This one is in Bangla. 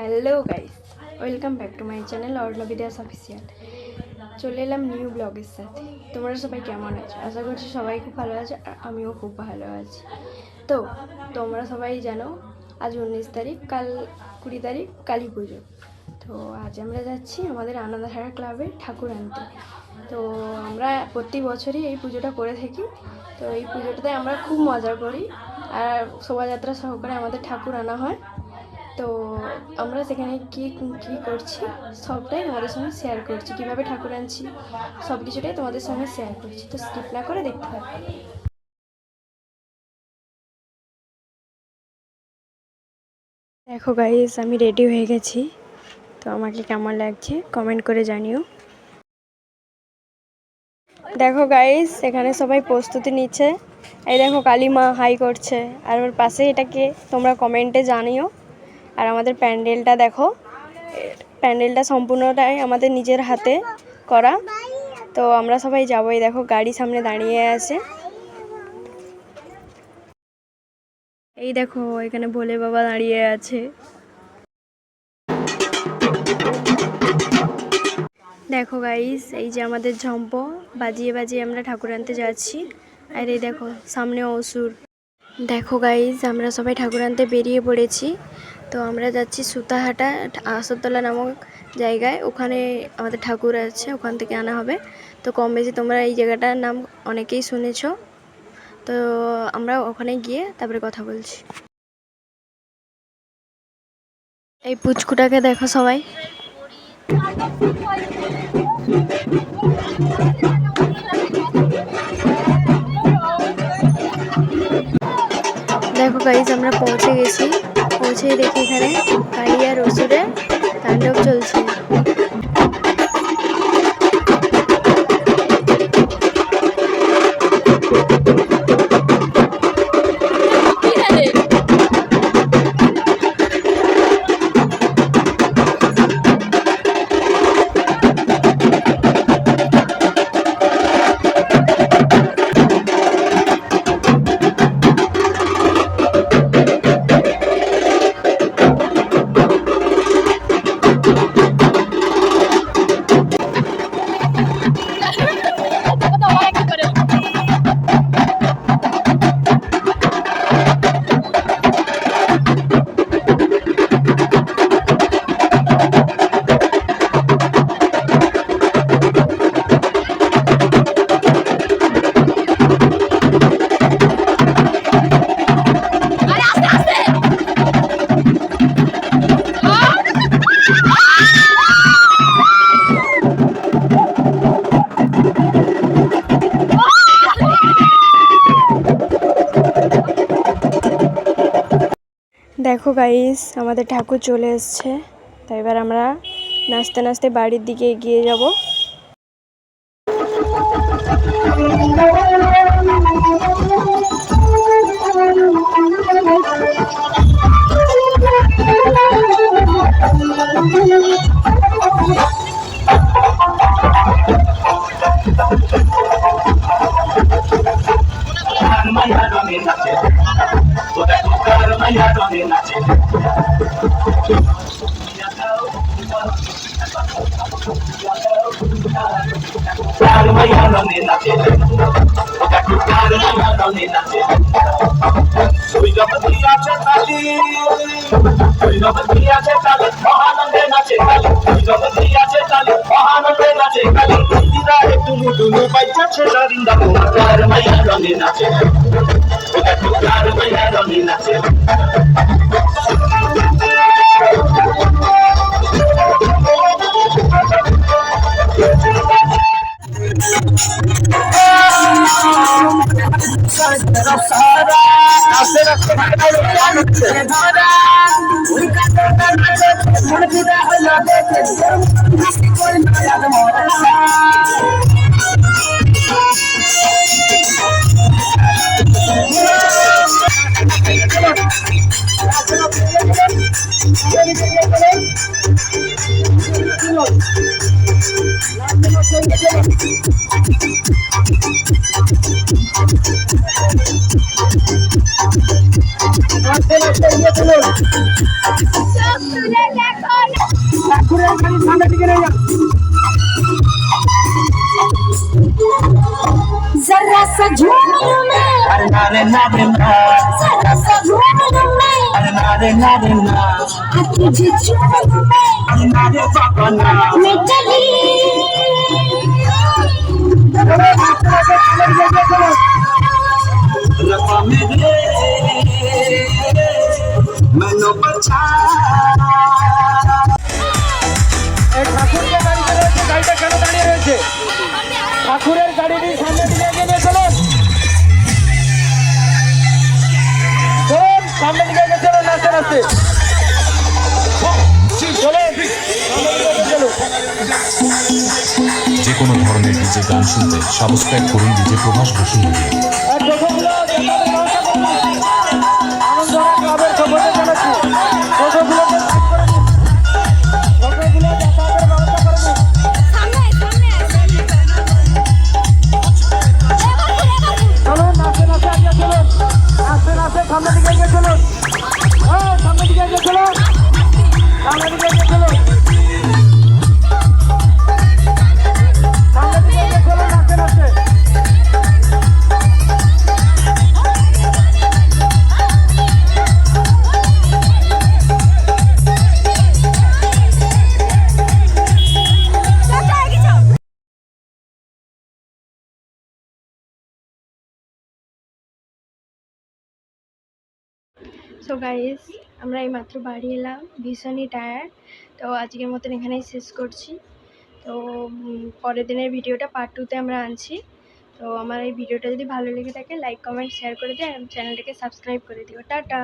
Hello guys, welcome back to my channel অর্ণবিদ্যাস অফিসিয়াল। চলে এলাম নিউ ব্লগের সাথে। তোমরা সবাই কেমন আছো? আশা করছি সবাই খুব ভালো আছে, আর আমিও খুব ভালো আছি। তো তোমরা সবাই জানো আজ 19 তারিখ, কাল 20 তারিখ কালী পুজো। তো আজ আমরা যাচ্ছি আমাদের আনন্দধারা ক্লাবে ঠাকুর আনতে। তো আমরা প্রতি বছরই এই পুজোটা করে থাকি। তো এই পুজোটাতে আমরা খুব মজা করি, আর শোভাযাত্রা সহকারে আমাদের ঠাকুর আনা হয়। তো আমরা সেখানে কী করছি সবটাই তোমাদের সঙ্গে শেয়ার করছি, কীভাবে ঠাকুর আনছি সব কিছুটাই তোমাদের সঙ্গে শেয়ার করছি। তো স্কিপ না করে দেখতে হবে। দেখো গাইস, আমি রেডি হয়ে গেছি। তো আমাকে কেমন লাগছে কমেন্ট করে জানিও। দেখো গাইস, এখানে সবাই প্রস্তুতি নিচ্ছে। এই দেখো কালিমা হাই করছে, আর ওর পাশে এটাকে তোমরা কমেন্টে জানিও। আর আমাদের প্যান্ডেলটা দেখো, প্যান্ডেলটা সম্পূর্ণটাই আমাদের নিজের হাতে করা। তো আমরা সবাই যাবো। এই দেখো গাড়ি সামনে দাঁড়িয়ে আছে। এই দেখো এখানে ভোলে বাবা দাঁড়িয়ে আছে। দেখো গাইস, এই যে আমাদের ঝম্প বাজিয়ে বাজিয়ে আমরা ঠাকুর আনতে যাচ্ছি। আর এই দেখো সামনে অসুর। দেখো গাইস, আমরা সবাই ঠাকুর আনতে বেরিয়ে পড়েছি। তো আমরা যাচ্ছি সুতাহাটা আসরতলা নামক জায়গায়। ওখানে আমাদের ঠাকুর আছে, ওখান থেকে আনা হবে। তো কম বেশি তোমরা এই জায়গাটার নাম অনেকেই শুনেছো। তো আমরা ওখানে গিয়ে তারপরে কথা বলছি। এই পুচকুটাকে দেখো সবাই। দেখো গাইস, আমরা পৌঁছে গেছি। পৌঁছে দেখি এখানে কালী আর অসুরের তাণ্ডব চলছে। দেখো গাইস, আমাদের ঠাকুর চলে এসছে। তাই এবার আমরা নাচতে নাচতে বাড়ির দিকে এগিয়ে যাব। जरा सा झूम लूं मैं, अरे नारे नारे ना, जरा सा झूम लूं मैं, अरे नारे नारे ना, तुझे चूम लूं मैं, अरे नारे बाबा ना। मैं चली रफा मेरे मनो बचा। ঠাকুরের গাড়ি রয়েছে, গাড়িটা কেন দাঁড়িয়ে রয়েছে? ঠাকুরের গাড়িটি সামনে দিকে এগিয়ে নিয়ে চলুন, চলুন সামনে দিকে এগিয়ে চলুন, নাচতে নাচতে চলুন, চলুন। যে কোনো ধরনের ডিজে গান শুনতে সাবস্ক্রাইব করুন ডিজে প্রভাস বসু মিডিয়া। আর টোটোগুলো যাতায়াতের ব্যবস্থা করুন। আনন্দরা ক্লাবের খবরে জানাচ্ছি, টোটোগুলোকে কাজ করে দিন, টোটোগুলো যাতায়াতের ব্যবস্থা করে দিন। চলুন নাচতে নাচতে এগিয়ে চলুন, নাচতে নাচতে সামনের দিকে এগিয়ে চলুন, সামনের দিকে এগিয়ে চলুন, সামনের দিকে এগিয়ে চলুন, সামনের দিকে এগিয়ে চলুন নাচতে নাচতে। সো গাইস, আমরা এই মাত্র বাড়ি এলাম, ভীষণই টায়ার্ড। তো আজকের মতন এখানেই শেষ করছি। তো পরের দিনের ভিডিওটা পার্ট 2তে আমরা আনছি। তো আমার এই ভিডিওটা যদি ভালো লেগে থাকে লাইক কমেন্ট শেয়ার করে দিও আর চ্যানেলটাকে সাবস্ক্রাইব করে দিও। টাটা।